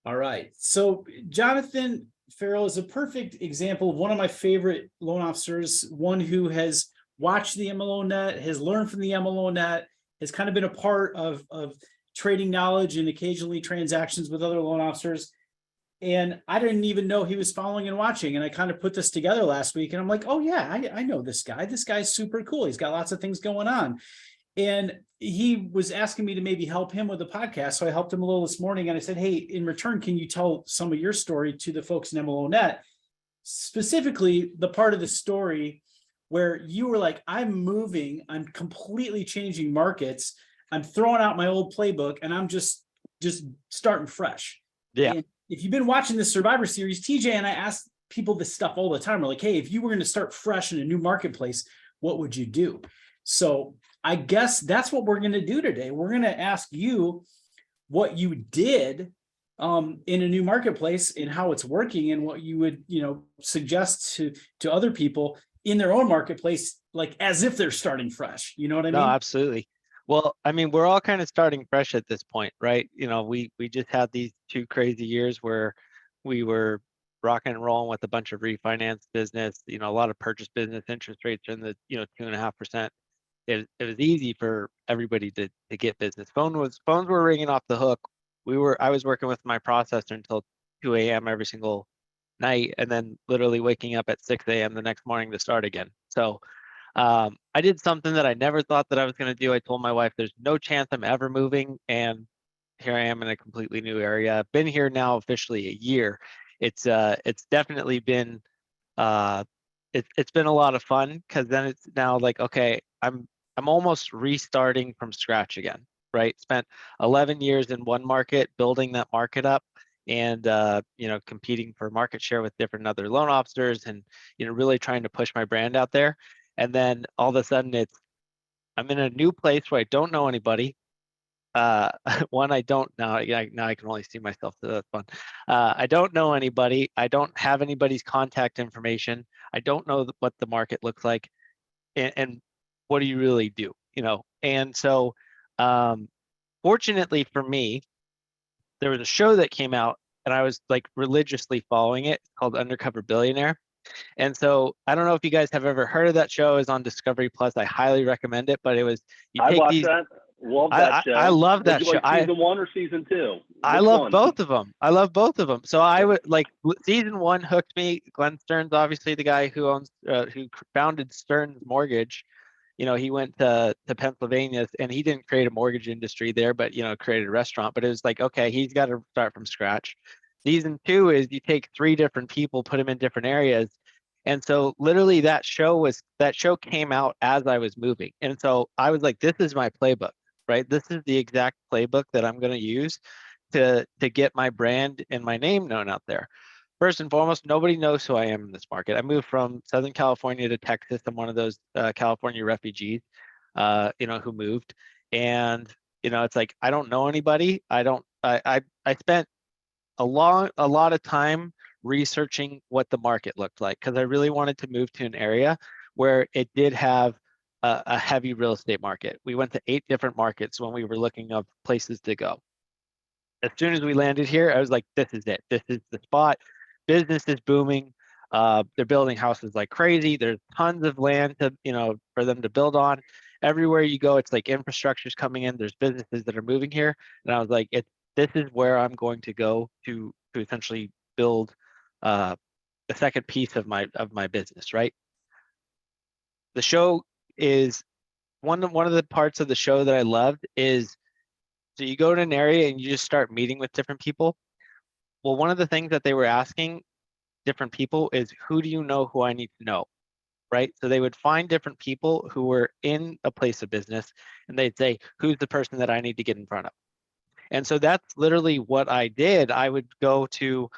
All right. So Jonathan Ferrell is a perfect example of one of my favorite loan officers, one who has watched the MLO net, has learned from the MLO net, has kind of been a part of trading knowledge and occasionally transactions with other loan officers. And I didn't even know he was following and watching. And I kind of put this together last week and I'm like, oh yeah, I know this guy. This guy's super cool. He's got lots of things going on. And he was asking me to maybe help him with the podcast. So I helped him a little this morning. And I said, hey, in return, can you tell some of your story to the folks in MLO Net? Specifically, the part of the story where you were like, I'm moving, I'm completely changing markets. I'm throwing out my old playbook and I'm just starting fresh. Yeah. And if you've been watching the Survivor Series, TJ and I ask people this stuff all the time. We're like, hey, if you were going to start fresh in a new marketplace, what would you do? So I guess that's what we're going to do today. We're going to ask you what you did in a new marketplace and how it's working, and what you would, suggest to other people in their own marketplace, like as if they're starting fresh. You know what I mean? No, absolutely. Well, I mean, we're all kind of starting fresh at this point, right? We just had these 2 crazy years where we were rocking and rolling with a bunch of refinance business, a lot of purchase business. Interest rates are in the 2.5%. It was easy for everybody to get business. Phones were ringing off the hook. I was working with my processor until 2 a.m. every single night, and then literally waking up at 6 a.m. the next morning to start again. So I did something that I never thought that I was going to do. I told my wife there's no chance I'm ever moving, and here I am in a completely new area. I've been here now officially a year. It's definitely been it's been a lot of fun, because then it's now like, okay, I'm almost restarting from scratch again, right? Spent 11 years in one market, building that market up, and competing for market share with different other loan officers, and really trying to push my brand out there. And then all of a sudden I'm in a new place where I don't know anybody. One, I don't now. Now I can only see myself, so that's fun. I don't know anybody. I don't have anybody's contact information. I don't know what the market looks like, and what do you really do? And so, fortunately for me, there was a show that came out, and I was like religiously following it. It's called Undercover Billionaire. And so I don't know if you guys have ever heard of that show. It's on Discovery Plus. I highly recommend it. But it was, you I take watched these. that. Love that show. I love that Was it show. like season 1 or season 2? I Which love one? both of them. I love both of them. So I would like season 1 hooked me. Glenn Stearns, obviously the guy who founded Stearns Mortgage. He went to Pennsylvania, and he didn't create a mortgage industry there, but created a restaurant. But it was like, okay, he's got to start from scratch. Season 2 is you take 3 different people, put them in different areas. And so literally that show came out as I was moving. And so I was like, this is my playbook, right? This is the exact playbook that I'm going to use to get my brand and my name known out there. First and foremost, nobody knows who I am in this market. I moved from Southern California to Texas. I'm one of those California refugees, who moved. And, it's like, I don't know anybody. I spent a lot of time researching what the market looked like, because I really wanted to move to an area where it did have a heavy real estate market. We went to 8 different markets when we were looking up places to go. As soon as we landed here, I was like, this is it. This is the spot. Business is booming. They're building houses like crazy. There's tons of land for them to build on. Everywhere you go, it's like infrastructure's coming in. There's businesses that are moving here. And I was like, this is where I'm going to go to essentially build the second piece of my business, right? The show is one of the parts of the show that I loved is, so you go to an area and you just start meeting with different people. Well, one of the things that they were asking different people is, who do you know who I need to know, right? So they would find different people who were in a place of business, and they'd say, who's the person that I need to get in front of? And so that's literally what I did. I would go to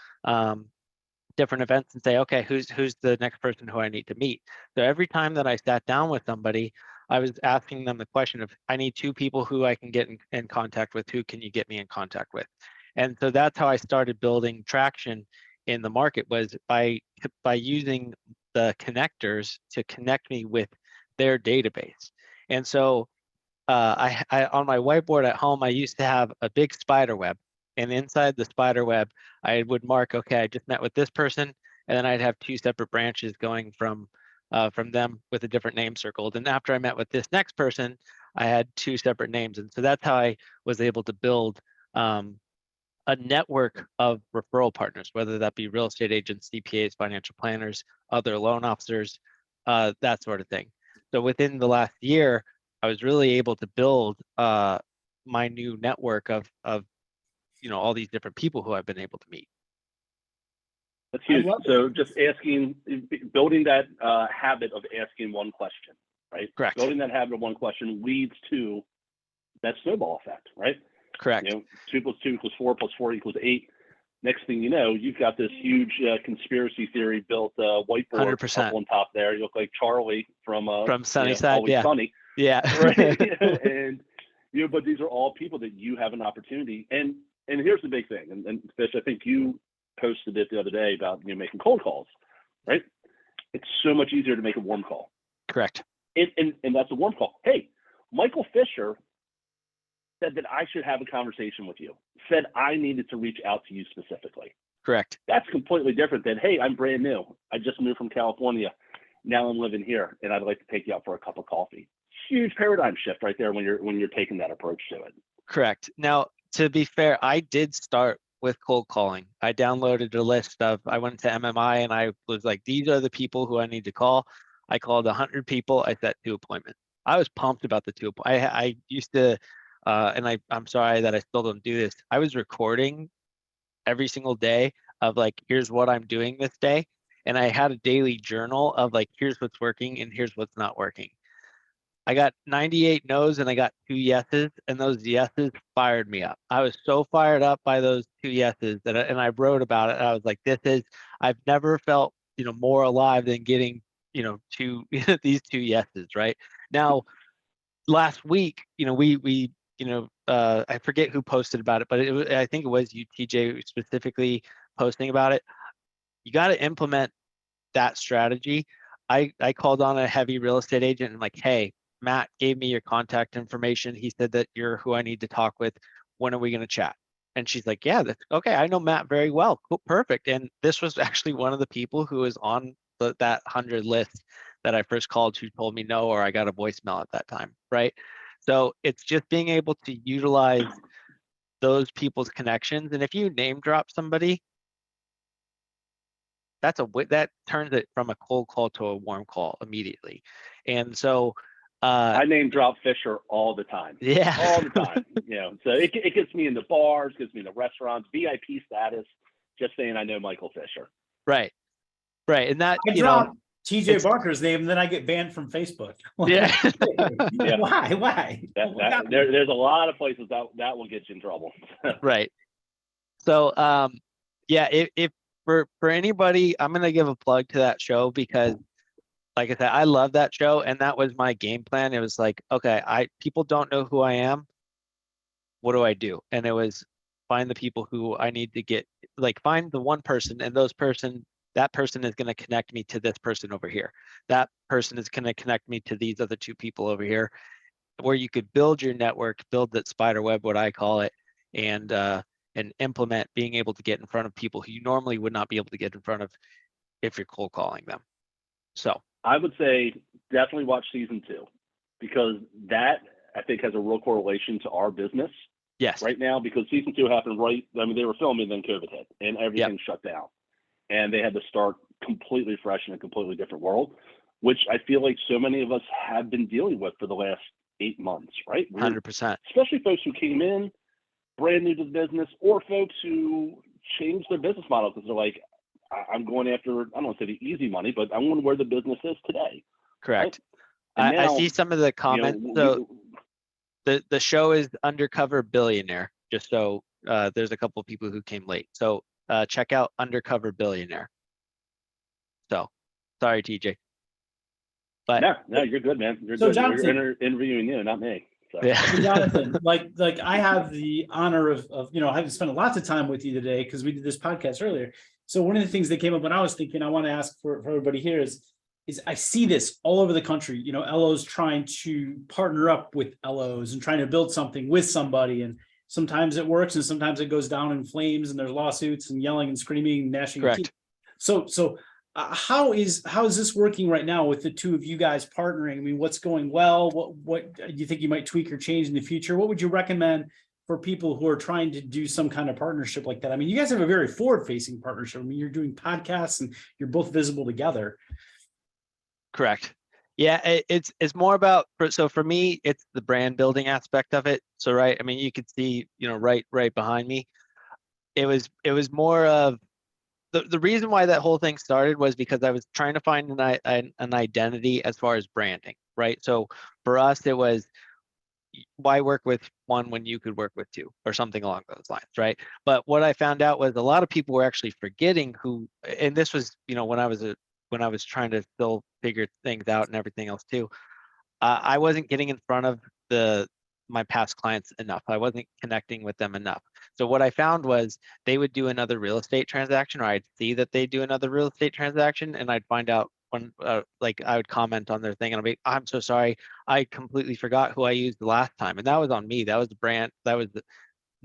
different events and say, okay, who's the next person who I need to meet? So every time that I sat down with somebody, I was asking them the question of, I need 2 people who I can get in contact with. Who can you get me in contact with? And so that's how I started building traction in the market, was by using the connectors to connect me with their database. And so I on my whiteboard at home, I used to have a big spider web. And inside the spider web, I would mark, okay, I just met with this person, and then I'd have 2 separate branches going from them with a different name circled. And after I met with this next person, I had 2 separate names. And so that's how I was able to build a network of referral partners, whether that be real estate agents, CPAs, financial planners, other loan officers, that sort of thing. So within the last year, I was really able to build my new network of all these different people who I've been able to meet. That's huge. So just building that habit of asking one question, right? Correct. Building that habit of one question leads to that snowball effect, right? Correct. 2 + 2 = 4 + 4 = 8. Next thing you know, you've got this huge conspiracy theory built whiteboard 100%. up on top there. You look like Charlie from Sunnyside. Always Yeah. Sunny. Yeah. Right. And but these are all people that you have an opportunity. And here's the big thing. And Fish, I think you posted it the other day about making cold calls, right? It's so much easier to make a warm call. Correct. And that's a warm call. Hey, Michael Fisher said that I should have a conversation with you, said I needed to reach out to you specifically. Correct. That's completely different than, hey, I'm brand new. I just moved from California. Now I'm living here and I'd like to take you out for a cup of coffee. Huge paradigm shift right there when you're taking that approach to it. Correct. Now, to be fair, I did start with cold calling. I downloaded a list I went to MMI and I was like, these are the people who I need to call. I called 100 people. I set 2 appointments. I was pumped about the 2 appointments. I used to, and I'm sorry that I still don't do this. I was recording every single day of like, here's what I'm doing this day. And I had a daily journal of like, here's what's working and here's what's not working. I got 98 no's and I got 2 yeses, and those yeses fired me up. I was so fired up by those 2 yeses and I wrote about it. I was like, I've never felt, more alive than getting, these 2 yeses, right? Now, last week, I forget who posted about it, but I think it was you, TJ, specifically posting about it. You got to implement that strategy. I called on a heavy real estate agent and I'm like, hey, Matt gave me your contact information. He said that you're who I need to talk with. When are we going to chat? And she's like, yeah, that's okay. I know Matt very well. Cool, perfect. And this was actually one of the people who was on that 100 list that I first called who told me no, or I got a voicemail at that time, right? So it's just being able to utilize those people's connections. And if you name drop somebody, that turns it from a cold call to a warm call immediately. And so I name drop Fisher all the time. Yeah. All the time. So it gets me into bars, gets me into restaurants, VIP status, just saying I know Michael Fisher. Right. Right. And that, I drop TJ Barker's name and then I get banned from Facebook. Yeah. Yeah. Why? There's a lot of places that will get you in trouble. Right. So if for anybody, I'm gonna give a plug to that show because like I said, I love that show, and that was my game plan. It was like, okay, people don't know who I am. What do I do? And it was find the people who I need to get, like find the one person, and that person is going to connect me to this person over here. That person is going to connect me to these other 2 people over here, where you could build your network, build that spider web, what I call it, and implement being able to get in front of people who you normally would not be able to get in front of if you're cold calling them. So I would say definitely watch season 2 because that I think has a real correlation to our business. Yes. Right now, because season 2 happened they were filming, then COVID hit and everything shut down. And they had to start completely fresh in a completely different world, which I feel like so many of us have been dealing with for the last 8 months, right? 100%. Especially folks who came in brand new to the business or folks who changed their business model because they're like, I'm going after, I don't want to say the easy money, but I want where the business is today. Correct. Right? I see some of the comments. The show is Undercover Billionaire, just so there's a couple of people who came late. So check out Undercover Billionaire. So sorry, TJ. But no, you're good, man. You're so good. Jonathan, We're interviewing you, not me. So. Yeah. So Jonathan, like I have the honor of I've spent lots of time with you today because we did this podcast earlier. So one of the things that came up when I was thinking, I want to ask for everybody here is I see this all over the country, LOs trying to partner up with LOs and trying to build something with somebody. And sometimes it works and sometimes it goes down in flames and there's lawsuits and yelling and screaming and gnashing of teeth. Correct. So how is this working right now with the two of you guys partnering? I mean, what's going well? What do you think you might tweak or change in the future? What would you recommend for people who are trying to do some kind of partnership like that? I mean, you guys have a very forward-facing partnership. I mean, you're doing podcasts and you're both visible together. Correct. Yeah, it's more about, so for me, it's the brand building aspect of it. So, right, I mean, you could see, right behind me, it was more of the reason why that whole thing started was because I was trying to find an identity as far as branding, right? So for us, it was, why work with one when you could work with two, or something along those lines, right? But what I found out was a lot of people were actually forgetting who, and this was, when I was trying to still figure things out and everything else too, I wasn't getting in front of my past clients enough. I wasn't connecting with them enough. So what I found was they would do another real estate transaction, or I'd see that they do another real estate transaction, and I'd find out when, like, I would comment on their thing and I'd be, I'm so sorry, I completely forgot who I used the last time. And that was on me. That was the brand. That was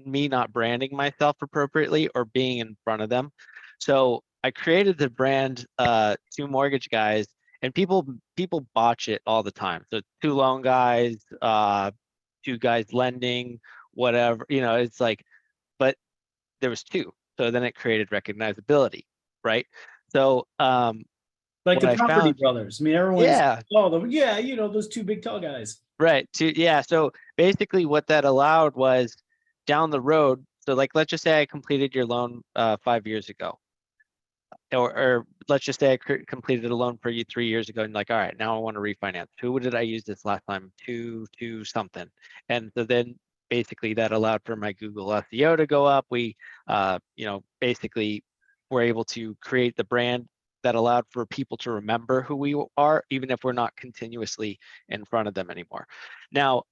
me not branding myself appropriately or being in front of them. So I created the brand, Two Mortgage Guys, and people botch it all the time. So Two Loan Guys, Two Guys Lending, whatever, it's like, but there was two. So then it created recognizability, right? So Like what the I Property found, Brothers. I mean, everyone's, yeah, those two big tall guys. right. Yeah. So basically what that allowed was down the road. So like, let's just say I completed your loan 5 years ago, or let's just say I completed a loan for you 3 years ago, and like, all right, now I want to refinance. Who did I use this last time? To something. And so then basically that allowed for my Google SEO to go up. We, basically were able to create the brand that allowed for people to remember who we are, even if we're not continuously in front of them anymore. Now,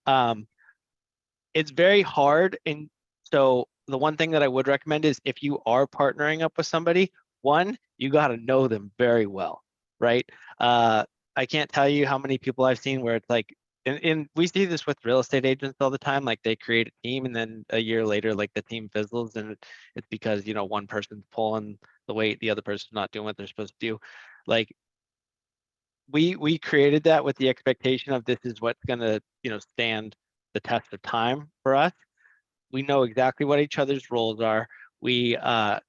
it's very hard. And so the one thing that I would recommend is, if you are partnering up with somebody, one, you got to know them very well, right? I can't tell you how many people I've seen where it's like, and we see this with real estate agents all the time, like they create a team and then a year later, like the team fizzles, and it's because, one person's pulling the weight, the other person's not doing what they're supposed to do. Like, we created that with the expectation of this is what's going to, stand the test of time for us. We know exactly what each other's roles are. We are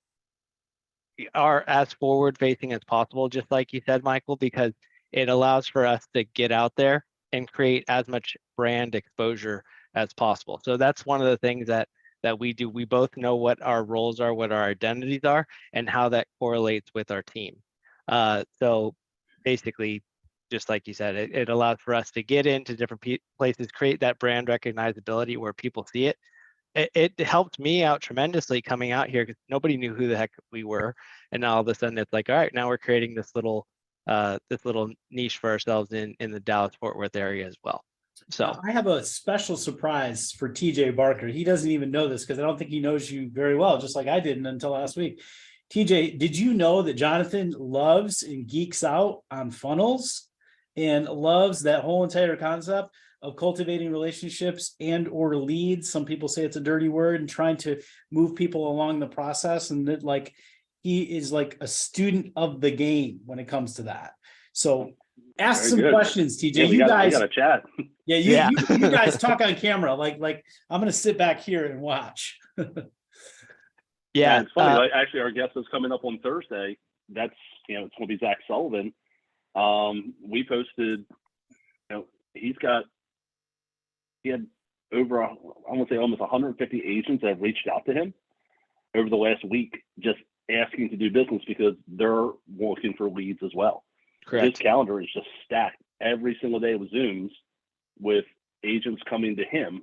as forward facing as possible, just like you said, Michael, because it allows for us to get out there and create as much brand exposure as possible. So that's one of the things that we do. We both know what our roles are, what our identities are, and how that correlates with our team. So basically, just like you said, it allows for us to get into different places, create that brand recognizability where people see it. It helped me out tremendously coming out here, because nobody knew who the heck we were. And now all of a sudden it's like, all right, now we're creating this little niche for ourselves in the Dallas-Fort Worth area as well. So I have a special surprise for TJ Barker. He doesn't even know this because I don't think he knows you very well, just like I didn't until last week. TJ, did you know that Jonathan loves and geeks out on funnels and loves that whole entire concept of cultivating relationships and or leads? Some people say it's a dirty word, and trying to move people along the process, and that, like, he is like a student of the game when it comes to that. So ask Very some good. questions, TJ. Yeah, we got a chat. Yeah, you guys talk on camera. Like I'm gonna sit back here and watch. yeah, It's funny. Actually, our guest is coming up on Thursday. That's, it's going to be Zach Sullivan. We posted, he had over, I want to say almost 150 agents that have reached out to him over the last week, just asking to do business because they're looking for leads as well. correct. His calendar is just stacked every single day with Zooms with agents coming to him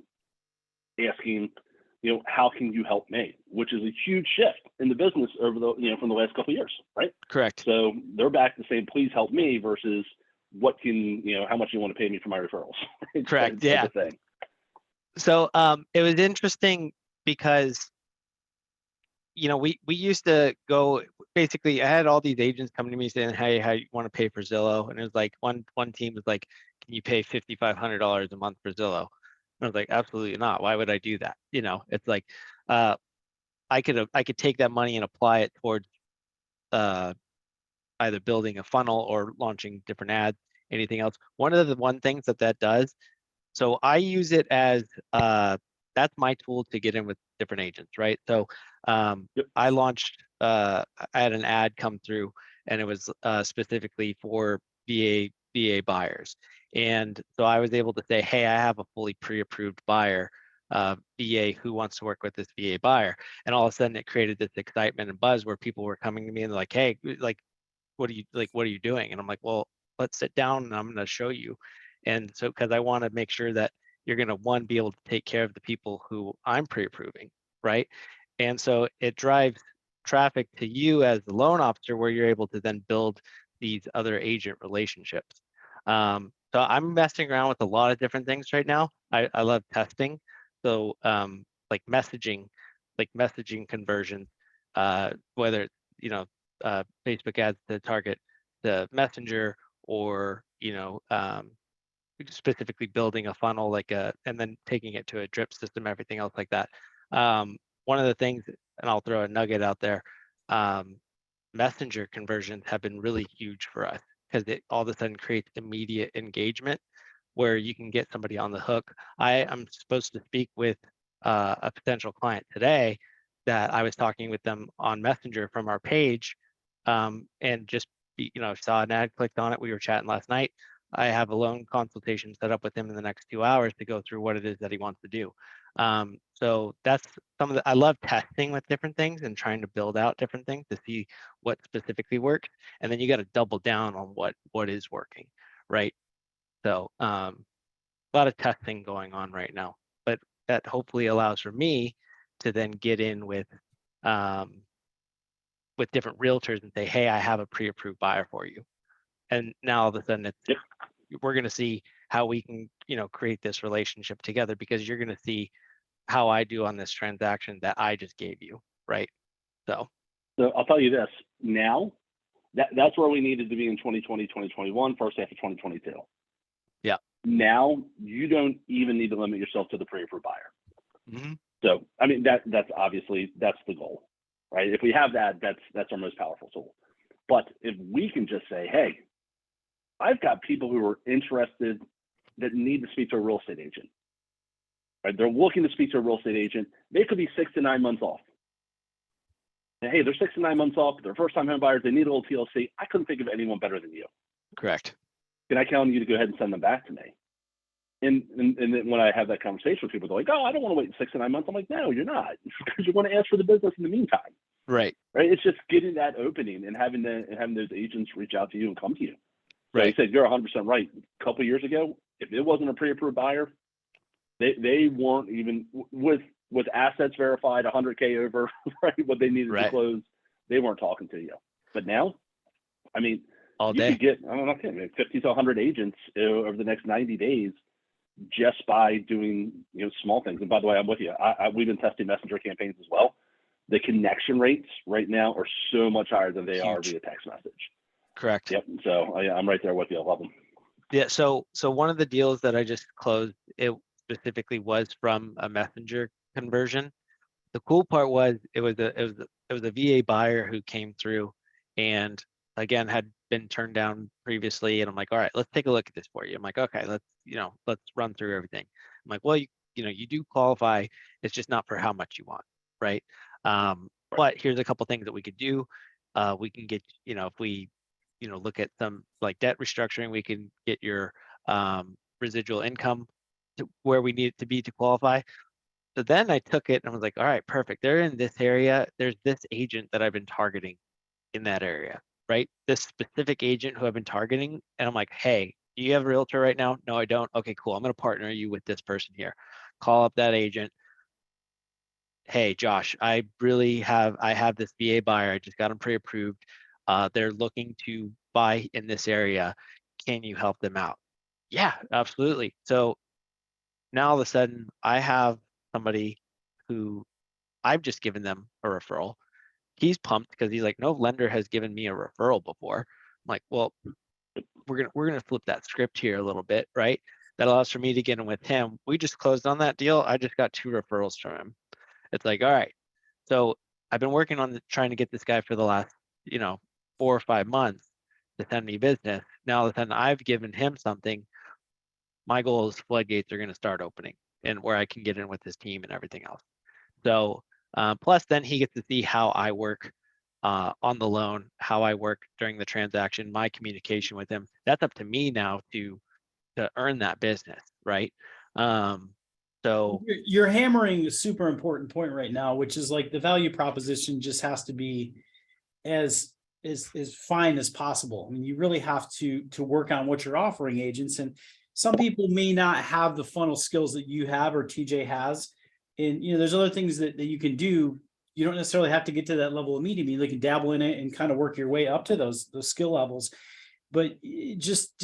asking, how can you help me? Which is a huge shift in the business over from the last couple of years, right? Correct. So they're back to saying, please help me versus what can, how much you want to pay me for my referrals. Correct. Type Yeah. of thing. So it was interesting because, we used to go, basically I had all these agents coming to me saying, hey, how you want to pay for Zillow? And it was like one team was like, can you pay $5,500 a month for Zillow? I was like, absolutely not. Why would I do that? You know, it's like, I could take that money and apply it towards either building a funnel or launching different ads, anything else. One of the things that does, so I use it as that's my tool to get in with different agents, right? So Yep. I launched, I had an ad come through, and it was specifically for VA buyers. And so I was able to say, hey, I have a fully pre-approved buyer, VA, who wants to work with this VA buyer. And all of a sudden it created this excitement and buzz where people were coming to me and they're like, hey, like, what are you doing? And I'm like, well, let's sit down and I'm going to show you. And so, because I want to make sure that you're going to, one, be able to take care of the people who I'm pre-approving, right? And so it drives traffic to you as the loan officer, where you're able to then build these other agent relationships. So I'm messing around with a lot of different things right now. I love testing. So like messaging conversions, whether it's, you know, Facebook ads to target the messenger, or, you know, specifically building a funnel and then taking it to a drip system, everything else like that. One of the things, and I'll throw a nugget out there, messenger conversions have been really huge for us, because it all of a sudden creates immediate engagement where you can get somebody on the hook. I'm supposed to speak with a potential client today that I was talking with them on Messenger from our page, and just, you know, saw an ad, clicked on it. We were chatting last night. I have a loan consultation set up with him in the next 2 hours to go through what it is that he wants to do. So that's some of the, I love testing with different things and trying to build out different things to see what specifically works. And then you got to double down on what is working, right? So a lot of testing going on right now, but that hopefully allows for me to then get in with different realtors and say, hey, I have a pre-approved buyer for you. And now all of a sudden Yep. we're going to see how we can, you know, create this relationship together, because you're going to see how I do on this transaction that I just gave you, right? So I'll tell you this now, that's where we needed to be in 2020, 2021, first half of 2022. Yeah. Now you don't even need to limit yourself to the pre-approved buyer. Mm-hmm. So, I mean, that's obviously, that's the goal, right? If we have that, that's our most powerful tool. But if we can just say, hey, I've got people who are interested that need to speak to a real estate agent, right? They're looking to speak to a real estate agent. They could be 6 to 9 months off. And hey, they're 6 to 9 months off. They're first-time home buyers. They need a little TLC. I couldn't think of anyone better than you. Correct. Can I count on you to go ahead and send them back to me? And then when I have that conversation with people, they're like, oh, I don't want to wait 6 to 9 months. I'm like, no, you're not, because you want to ask for the business in the meantime. Right. Right. It's just getting that opening and having those agents reach out to you and come to you. So Right. you said you're 100% right. A couple of years ago, if it wasn't a pre-approved buyer, they weren't even with assets verified 100K over, right, what they needed to close. They weren't talking to you. But now, I mean, all you day. could get, I don't know, 50 to 100 agents over the next 90 days just by doing, you know, small things. And by the way, I'm with you. We've been testing messenger campaigns as well. The connection rates right now are so much higher than they are via text message. Correct. Yep. So I'm right there with you. I love them. Yeah. So one of the deals that I just closed, it specifically was from a messenger conversion. The cool part was it was a VA buyer who came through, and again had been turned down previously. And I'm like, all right, let's take a look at this for you. I'm like, okay, let's run through everything. I'm like, well, you do qualify. It's just not for how much you want, right? But here's a couple things that we could do. We can get, if we, look at some like debt restructuring, we can get your residual income to where we need it to be to qualify. So then I took it and I was like, all right, perfect. They're in this area. There's this agent that I've been targeting in that area, right? This specific agent who I've been targeting. And I'm like, hey, do you have a realtor right now? No, I don't. Okay, cool. I'm going to partner you with this person here. Call up that agent. Hey, Josh, I have this VA buyer. I just got them pre-approved. They're looking to buy in this area. Can you help them out? Yeah, absolutely. So now all of a sudden I have somebody who I've just given them a referral. He's pumped because he's like, no lender has given me a referral before. I'm like, well, we're gonna flip that script here a little bit, right? that allows for me to get in with him. We just closed on that deal. I just got 2 referrals from him. It's like, all right. So I've been working on trying to get this guy for the last, 4 or 5 months to send me business. Now all of a sudden I've given him something. My goal is floodgates are going to start opening and where I can get in with his team and everything else. So plus then he gets to see how I work on the loan, how I work during the transaction, my communication with him. That's up to me now to earn that business, right? So You're hammering a super important point right now, which is like the value proposition just has to be as fine as possible. I mean, you really have to work on what you're offering agents, and some people may not have the funnel skills that you have or TJ has. And there's other things that you can do. You don't necessarily have to get to that level immediately. You can dabble in it and kind of work your way up to those skill levels. But just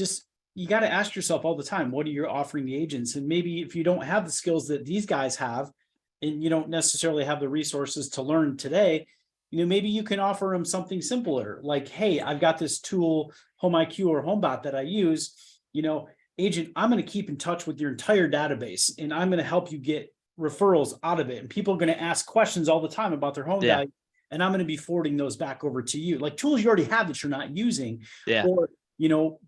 you got to ask yourself all the time, what are you offering the agents? And maybe if you don't have the skills that these guys have, and you don't necessarily have the resources to learn today, maybe you can offer them something simpler, like, hey, I've got this tool, Home IQ or HomeBot, that I use. Agent, I'm going to keep in touch with your entire database, and I'm going to help you get referrals out of it. And people are going to ask questions all the time about their home value, and I'm going to be forwarding those back over to you, like tools you already have that you're not using, or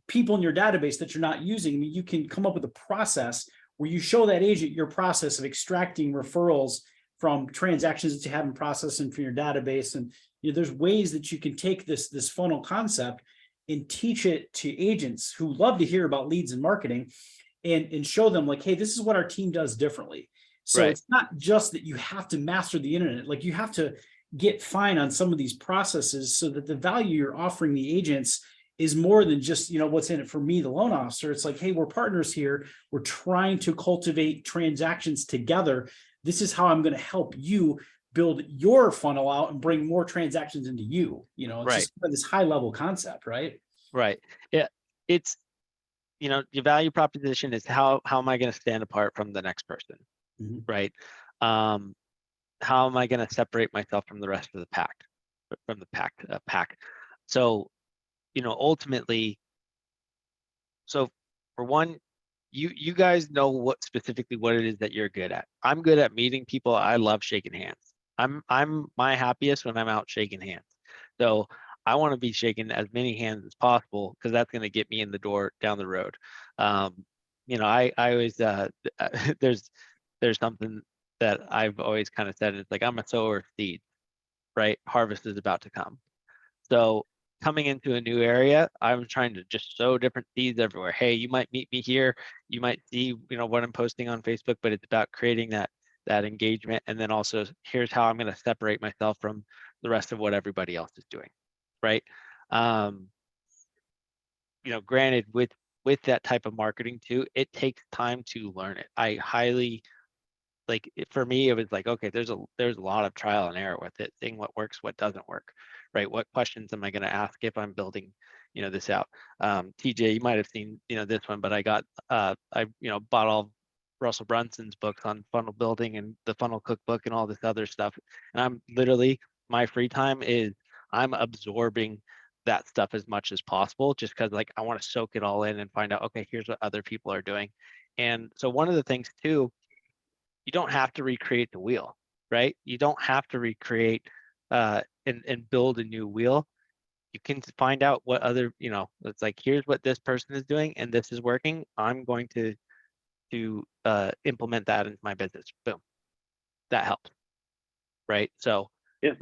people in your database that you're not using. I mean, you can come up with a process where you show that agent your process of extracting referrals from transactions that you have in processing for your database. And there's ways that you can take this funnel concept and teach it to agents who love to hear about leads and marketing, and show them like, hey, this is what our team does differently. So It's not just that you have to master the internet, like you have to get fine on some of these processes so that the value you're offering the agents is more than just, what's in it for me, the loan officer. It's like, hey, we're partners here. We're trying to cultivate transactions together. This is how I'm going to help you build your funnel out and bring more transactions into you. It's just this high level concept, right? Right. Yeah. It's, your value proposition is how am I going to stand apart from the next person? Mm-hmm. Right. How am I going to separate myself from the rest of the pack? So, ultimately, so for one, you guys know what it is that you're good at. I'm good at meeting people. I love shaking hands. I'm my happiest when I'm out shaking hands. So I want to be shaking as many hands as possible, because that's going to get me in the door down the road. I always there's something that I've always kind of said. It's like, I'm a sower of seeds, right? Harvest is about to come. So coming into a new area, I'm trying to just sow different seeds everywhere. Hey, you might meet me here. You might see, what I'm posting on Facebook, but it's about creating that engagement. And then also, here's how I'm going to separate myself from the rest of what everybody else is doing, right? Granted, with that type of marketing too, it takes time to learn it. I highly, for me, it was like, okay, there's a lot of trial and error with it, seeing what works, what doesn't work, right? What questions am I going to ask if I'm building, this out? TJ, you might have seen, this one, but I got, I bought all Russell Brunson's books on funnel building and the funnel cookbook and all this other stuff. And I'm literally, my free time is I'm absorbing that stuff as much as possible, just because I want to soak it all in and find out, okay, here's what other people are doing. And so one of the things too, you don't have to recreate the wheel, right? You don't have to recreate and build a new wheel. You can find out what other, it's like, here's what this person is doing and this is working. I'm going to implement that into my business. Boom. That helps. Right. So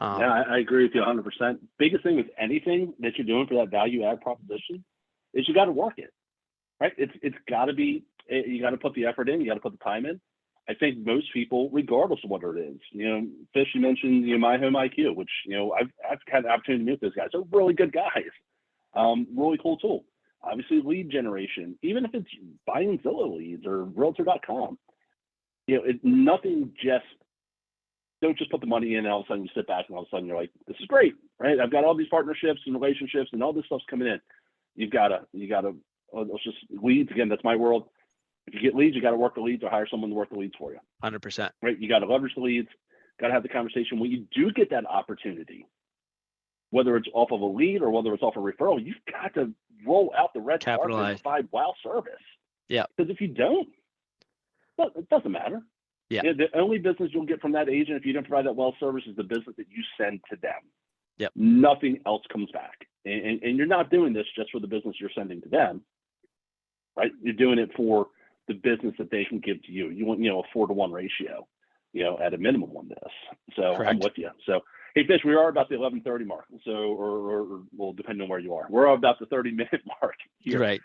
I agree with you 100%. Biggest thing with anything that you're doing for that value add proposition is you got to work it, right? It's got to be, you got to put the effort in, you got to put the time in. I think most people, regardless of what it is, Fish, you mentioned, My Home IQ, which, I've had the opportunity to meet those guys. They're really good guys. Really cool tool. Obviously, lead generation, even if it's buying Zillow leads or realtor.com, nothing just, don't just put the money in and all of a sudden you sit back and all of a sudden you're like, this is great, right? I've got all these partnerships and relationships and all this stuff's coming in. You gotta, it's just leads. Again, that's my world. If you get leads, you got to work the leads or hire someone to work the leads for you. 100%. Right? You got to leverage the leads, got to have the conversation. When you do get that opportunity, whether it's off of a lead or whether it's off a referral, you've got to roll out the red carpet and provide wow service. Yeah. Because if you don't, well, it doesn't matter. Yeah. The only business you'll get from that agent, if you don't provide that well service, is the business that you send to them. Yep. Nothing else comes back. And you're not doing this just for the business you're sending to them, right? You're doing it for the business that they can give to you. You want, a 4-to-1 ratio, at a minimum on this. So Correct. I'm with you. So, hey, Fish, we are about the 11:30 mark. So, or well, depending on where you are, we're about the 30-minute mark here. Right.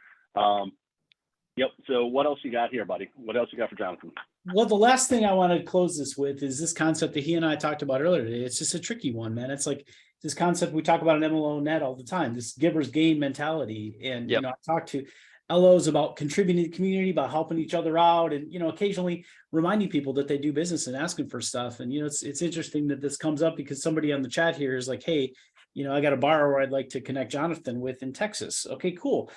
Yep. So what else you got here, buddy? What else you got for Jonathan? Well, the last thing I want to close this with is this concept that he and I talked about earlier today. It's just a tricky one, man. It's like this concept we talk about in MLO net all the time, this giver's gain mentality. And, Yep. I talk to LOs about contributing to the community, about helping each other out, and, occasionally reminding people that they do business and asking for stuff. And, it's interesting that this comes up because somebody on the chat here is like, hey, I got a borrower I'd like to connect Jonathan with in Texas. Okay, cool.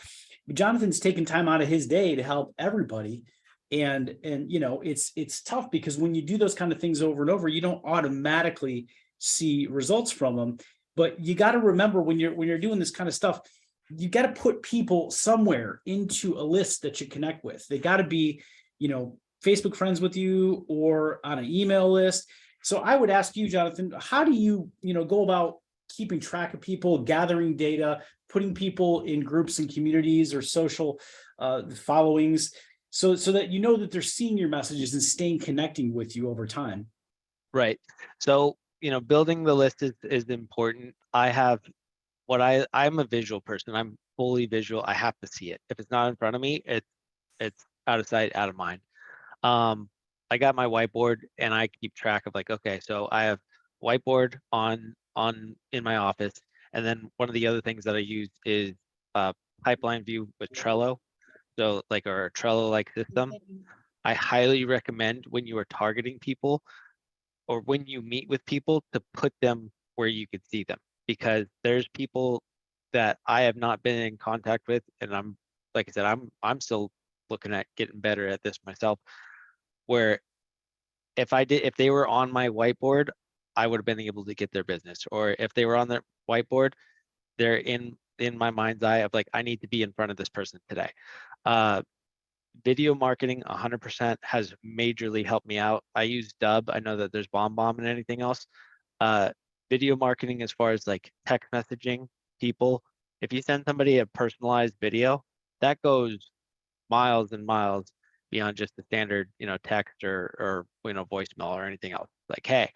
Jonathan's taking time out of his day to help everybody. And it's tough because when you do those kind of things over and over, you don't automatically see results from them. But you got to remember when you're doing this kind of stuff, you got to put people somewhere into a list that you connect with. They got to be, Facebook friends with you or on an email list. So I would ask you, Jonathan, how do you, go about keeping track of people, gathering data, putting people in groups and communities or social followings, so that that they're seeing your messages and staying connecting with you over time? Right. So, building the list is important. I'm a visual person. I'm fully visual. I have to see it. If it's not in front of me, it's out of sight, out of mind. I got my whiteboard and I keep track of okay, so I have whiteboard on in my office. And then one of the other things that I use is pipeline view with Trello. So or a Trello-like system. I highly recommend when you are targeting people or when you meet with people to put them where you could see them, because there's people that I have not been in contact with, and I'm like I said, I'm still looking at getting better at this myself, where if they were on my whiteboard, I would have been able to get their business. Or if they were on their whiteboard, they're in my mind's eye of I need to be in front of this person today. Video marketing 100% has majorly helped me out. I use Dub. I know that there's Bomb and anything else. Video marketing, as far as text messaging people, if you send somebody a personalized video, that goes miles and miles beyond just the standard, text or voicemail or anything else. Hey,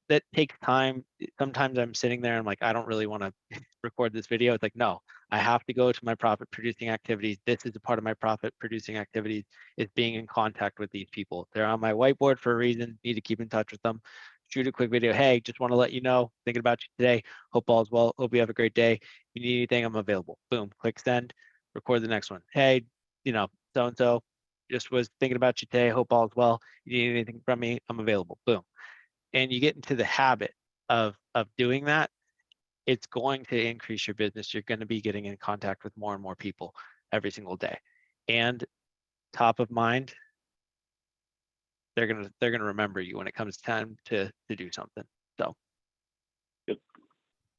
that takes time. Sometimes I'm sitting there and I don't really want to record this video. It's no, I have to go to my profit producing activities. This is a part of my profit producing activities, is being in contact with these people. They're on my whiteboard for a reason. Need to keep in touch with them. Shoot a quick video. Hey, just want to let you know, thinking about you today. Hope all's well. Hope you have a great day. If you need anything, I'm available. Boom, click send, record the next one. Hey, so-and-so, just was thinking about you today. Hope all's well. You need anything from me, I'm available. Boom. And you get into the habit of doing that, it's going to increase your business. You're going to be getting in contact with more and more people every single day. And top of mind, they're gonna remember you when it comes time to do something. So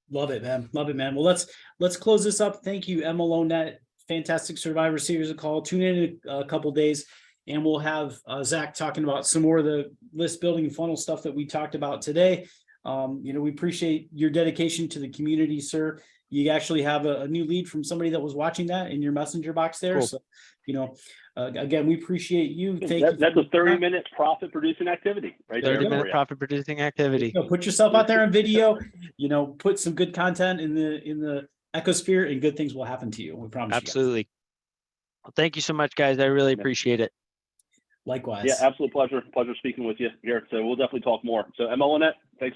Love it, man. Love it, man. Well, let's close this up. Thank you, MLO net. Fantastic Survivor Series of call. Tune in a couple days, and we'll have Zach talking about some more of the list building and funnel stuff that we talked about today. We appreciate your dedication to the community, sir. You actually have a new lead from somebody that was watching that in your messenger box there. Cool. So, again, we appreciate you. Thank you. That's a 30-minute profit producing activity, right? 30-minute profit producing activity. Put yourself out there on video. Put some good content in the ecosphere, and good things will happen to you. We promise. Absolutely. Well, thank you so much, guys. I really appreciate it. Likewise. Yeah, absolute pleasure. Pleasure speaking with you, Garrett. So we'll definitely talk more. So MLO net, thanks.